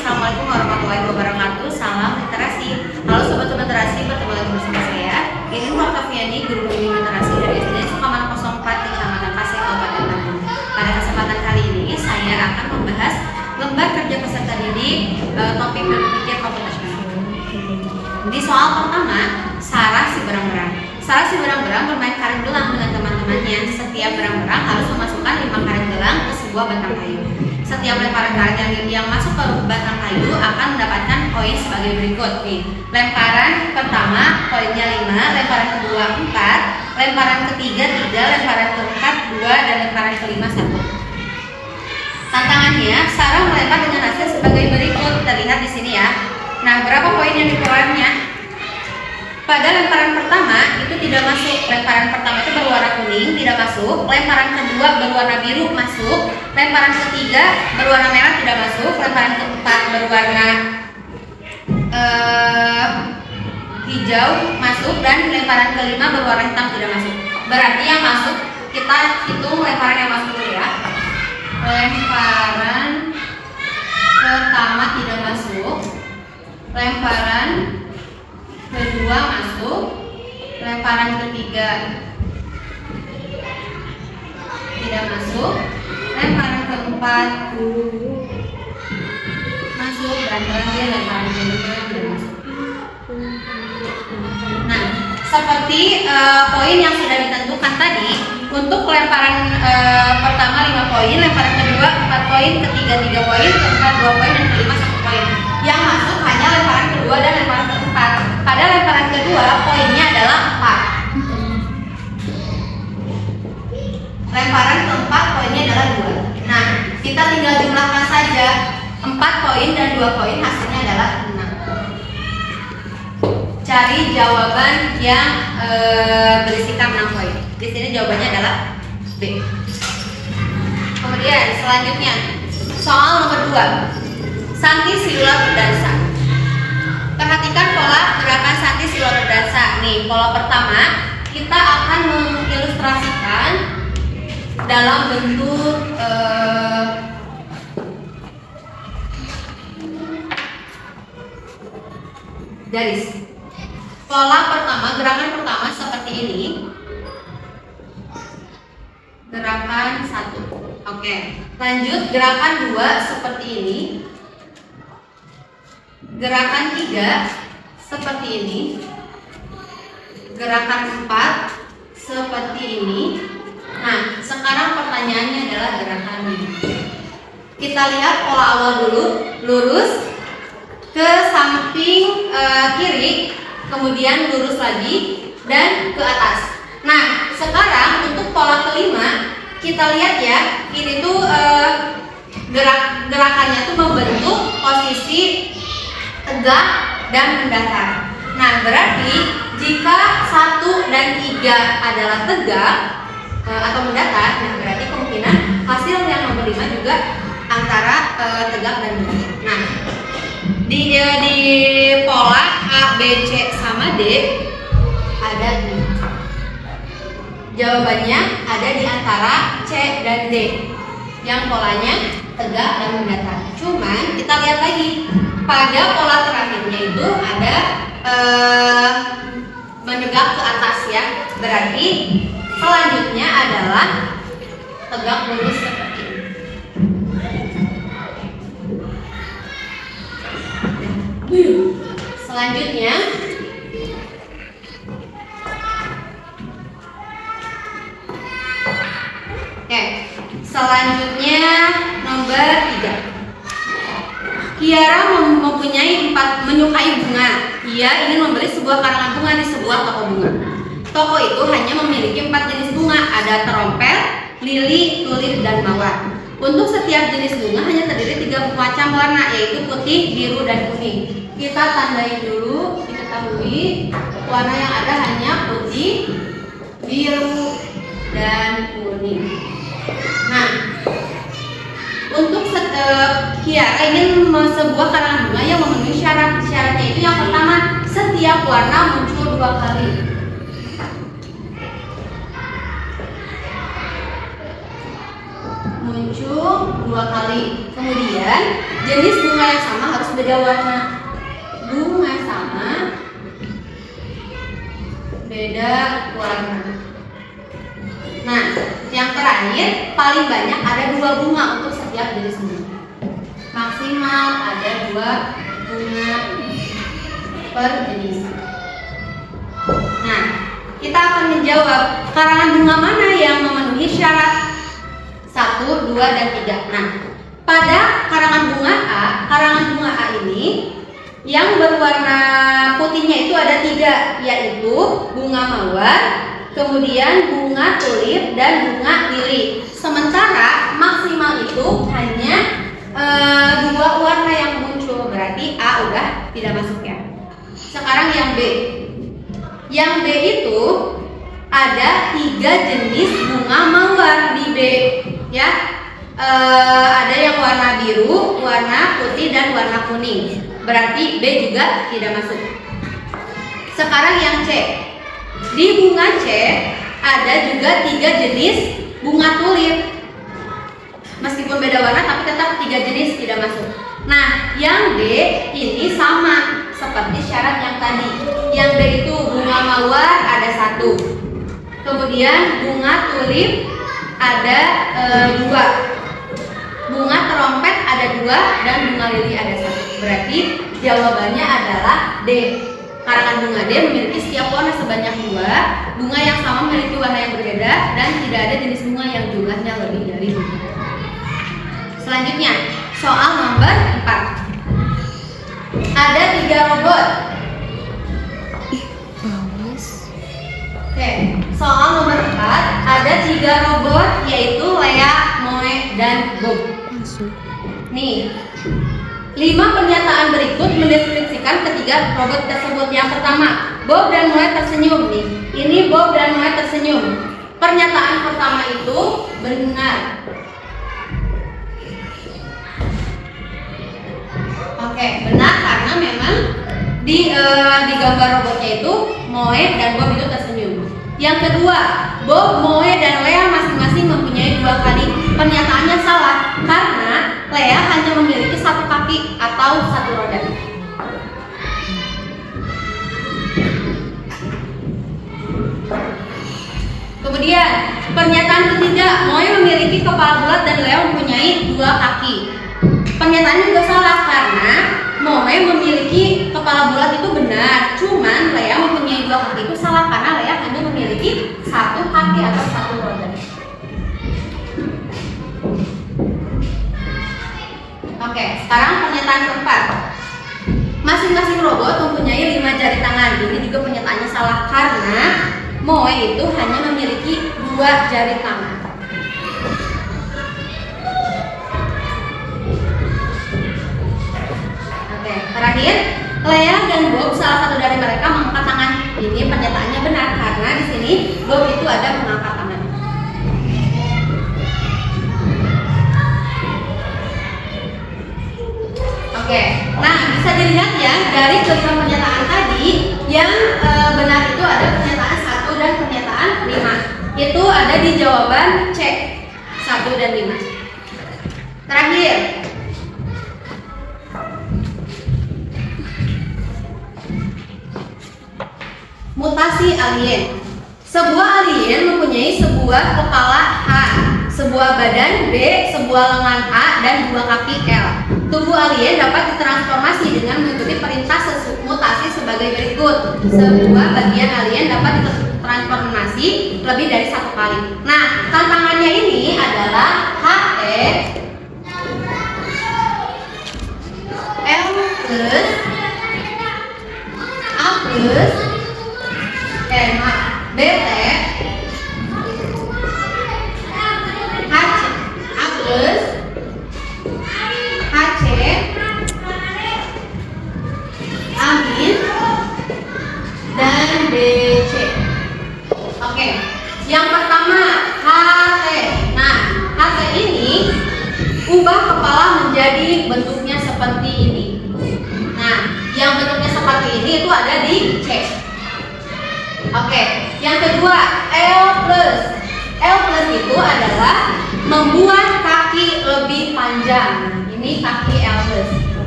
Assalamualaikum warahmatullahi wabarakatuh. Salam literasi. Halo sobat-sobat literasi, bertemu lagi bersama saya Inin Martafiani, guru bimbing literasi dari SD Sukaman 04 Kecamatan Pasir, Kabupaten Bandung. Pada kesempatan kali ini saya akan membahas lembar kerja peserta didik topik berpikir komputasional. Di soal pertama, Sarah si berang-berang. Sarah si berang-berang bermain karet gelang dengan teman-temannya. Setiap berang-berang harus memasukkan 5 karet gelang ke sebuah batang kayu. Setiap lemparan karet yang masuk ke batang kayu akan mendapatkan poin sebagai berikut. Nih, lemparan pertama poinnya 5, lemparan kedua 4, lemparan ketiga 3, lemparan keempat 2, dan lemparan kelima 1. Tantangannya, Sarah melempar dengan hasil sebagai berikut. Kita lihat di sini ya. Nah, berapa poin yang diperolehnya? Pada lemparan pertama itu tidak masuk. Lemparan pertama itu berwarna kuning, tidak masuk. Lemparan kedua berwarna biru, masuk. Lemparan ketiga berwarna merah, tidak masuk. Lemparan keempat berwarna hijau, masuk. Dan lemparan kelima berwarna hitam, tidak masuk. Berarti yang masuk, kita hitung lemparan yang masuk dulu ya. Lemparan pertama tidak masuk. Lemparan kedua masuk, lemparan ketiga tidak masuk, lemparan keempat masuk, dan terakhir lemparan kelima tidak masuk. Nah, seperti poin yang sudah ditentukan tadi, untuk lemparan pertama 5 poin, lemparan kedua 4 poin, ketiga 3 poin, keempat 2 poin, dan kelima 1 poin. Yang masuk hanya lemparan kedua dan lemparan keempat. Pada lemparan kedua poinnya adalah 4. Lemparan keempat poinnya adalah 2. Nah, kita tinggal jumlahkan saja. 4 poin dan 2 poin hasilnya adalah 6. Cari jawaban yang berisikan 6 poin. Di sini jawabannya adalah B. Kemudian selanjutnya soal nomor 2. Santi Silula berdansa. Perhatikan pola gerakan Santi Silula berdansa. Nih, pola pertama kita akan mengilustrasikan dalam bentuk garis. Pola pertama, gerakan pertama seperti ini. Gerakan 1. Oke. Lanjut gerakan 2 seperti ini. Gerakan 3 seperti ini. Gerakan 4 seperti ini. Nah, sekarang pertanyaannya adalah gerakan ini. Kita lihat pola awal dulu, lurus ke samping kiri, kemudian lurus lagi dan ke atas. Nah, sekarang untuk pola kelima, kita lihat ya, ini tuh gerakannya tuh membentuk posisi tegak dan mendatar. Nah, berarti jika 1 dan 3 adalah tegak atau mendatar, nah berarti kemungkinan hasil yang nomor 5 juga antara tegak dan mendatar. Nah, di pola A, B, C sama D ada ini. Jawabannya ada di antara C dan D yang polanya tegak dan mendatar. Cuman kita lihat lagi, pada pola terakhirnya itu ada menegak ke atas ya. Berarti selanjutnya adalah tegak lurus seperti ini. Selanjutnya selanjutnya nomor 3. Kiara menyukai bunga. Ia ingin membeli sebuah karangan bunga di sebuah toko bunga. Toko itu hanya memiliki 4 jenis bunga. Ada trompet, lili, tulip, dan mawar. Untuk setiap jenis bunga hanya terdiri 3 macam warna, yaitu putih, biru, dan kuning. Kita tandai dulu, diketahui warna yang ada hanya putih, biru, dan kuning. Nah, untuk Kiara ingin sebuah karangan bunga yang memenuhi syarat. Syaratnya itu yang pertama, setiap warna muncul 2 kali. Muncul 2 kali. Kemudian jenis bunga yang sama harus beda warna. Bunga sama, beda warna. Nah, yang terakhir paling banyak ada 2 bunga untuk setiap jenis bunga. Maksimal ada 2 bunga per jenis. Nah, kita akan menjawab karangan bunga mana yang memenuhi syarat 1, 2, dan 3. Nah, pada karangan bunga A ini yang berwarna putihnya itu ada 3, yaitu bunga mawar, kemudian bunga tulip, dan bunga lili. Sementara maksimal itu hanya 2 warna yang muncul, berarti A udah tidak masuk ya. Sekarang yang B. Yang B itu ada 3 jenis bunga mawar di B, ya. Ada yang warna biru, warna putih, dan warna kuning. Berarti B juga tidak masuk. Sekarang yang C. Di bunga C ada juga 3 jenis bunga tulip. Meskipun beda warna tapi tetap 3 jenis tidak masuk. Nah, yang D ini sama seperti syarat yang tadi. Yang D itu bunga mawar ada 1. Kemudian bunga tulip ada 2. Bunga terompet ada 2 dan bunga lili ada 1. Berarti jawabannya adalah D. Karangan bunga D memiliki setiap warna sebanyak 2, bunga yang sama memiliki warna yang berbeda, dan tidak ada jenis bunga yang jumlahnya lebih dari 2. Selanjutnya, soal nomor 4. Ada 3 robot. Oke, soal nomor 4 ada 3 robot, yaitu Lea, Moe, dan Bob. Nih, 5 pernyataan berikut mendeskripsikan ketiga robot tersebut. Yang pertama, Bob dan Moe tersenyum nih. Ini Bob dan Moe tersenyum. Pernyataan pertama itu benar. Oke, benar karena memang di gambar robotnya itu Moe dan Bob itu tersenyum. Yang kedua, Bob, Moe, dan Lea masing-masing mempunyai 2 kaki. Pernyataannya salah karena Lea hanya memiliki 1 kaki atau 1 roda. Kemudian, pernyataan ketiga, Moe memiliki kepala bulat dan Lea mempunyai 2 kaki. Pernyataannya juga salah karena Moe memiliki kepala bulat itu benar, cuman Lea mempunyai 2 kaki itu salah karena Lea hanya memiliki 1 kaki atau 1 roda. Oke, sekarang pernyataan keempat. Masing-masing robot mempunyai 5 jari tangan. Ini juga pernyataannya salah karena Moe itu hanya memiliki 2 jari tangan. Oke, terakhir, Lea dan Bob salah satu dari mereka mengangkat tangan. Ini pernyataannya benar karena di sini Bob itu ada mengangkat tangan. Oke, nah bisa dilihat ya dari kelima pernyataan tadi yang benar itu ada pernyataan 1 dan pernyataan 5. Itu ada di jawaban C, 1 dan 5. Terakhir, mutasi alien. Sebuah alien mempunyai sebuah kepala H, sebuah badan B, sebuah lengan A, dan 2 kaki L. Tubuh alien dapat ditransformasi dengan mengikuti perintah mutasi sebagai berikut. Sebuah bagian alien dapat ditransformasi lebih dari 1 kali. Nah, tantangannya ini adalah HE L plus A plus BT HC A plus HC Amin dan BC. Oke, yang pertama HT. Nah, HT ini ubah kepala menjadi bentuknya seperti ini. Nah, yang bentuknya seperti ini itu ada di C.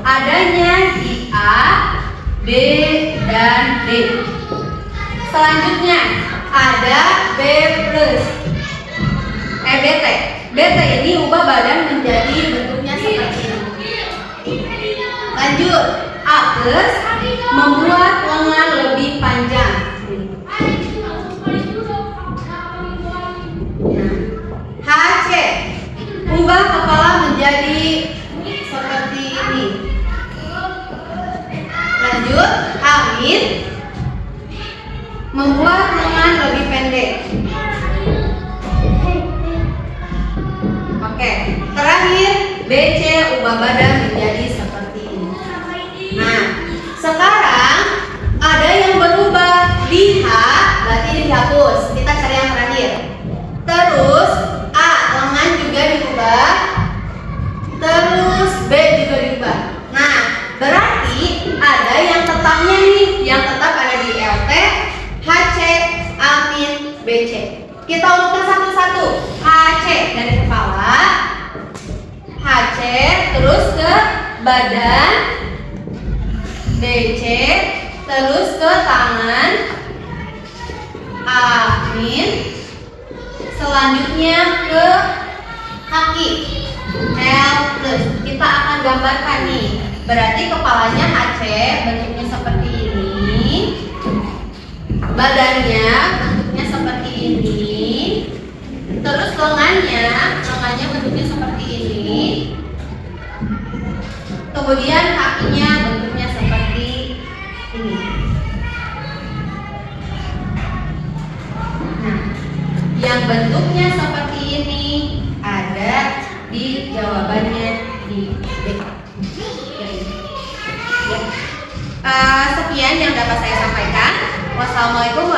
adanya di A, B, dan D. Selanjutnya ada B plus BT. BT ini ubah badan menjadi bentuknya seperti ini. Lanjut, A plus membuat lengan lebih panjang. HC ubah kepala menjadi seperti ini. Lanjut, Amin membuat lengan lebih pendek. Oke, terakhir BC ubah badan menjadi seperti ini. Nah, sekarang ada yang berubah di H, berarti ini dihapus. Kita cari yang terakhir. Terus A, lengan juga diubah. Terus B juga diubah. Nah, berarti ada yang tetapnya nih. Yang tetap ada di LT, HC, Amin, BC. Kita urutkan satu-satu. HC dari kepala, HC terus ke badan, BC terus ke tangan, Amin, selanjutnya ke kaki, L plus. Kita akan gambarkan nih. Berarti kepalanya HC bentuknya seperti ini, badannya bentuknya seperti ini, terus lengannya bentuknya seperti ini, kemudian kakinya bentuknya seperti ini. Nah, yang bentuknya seperti ini ada di jawabannya di D. Ya. Sekian yang dapat saya sampaikan. Wassalamualaikum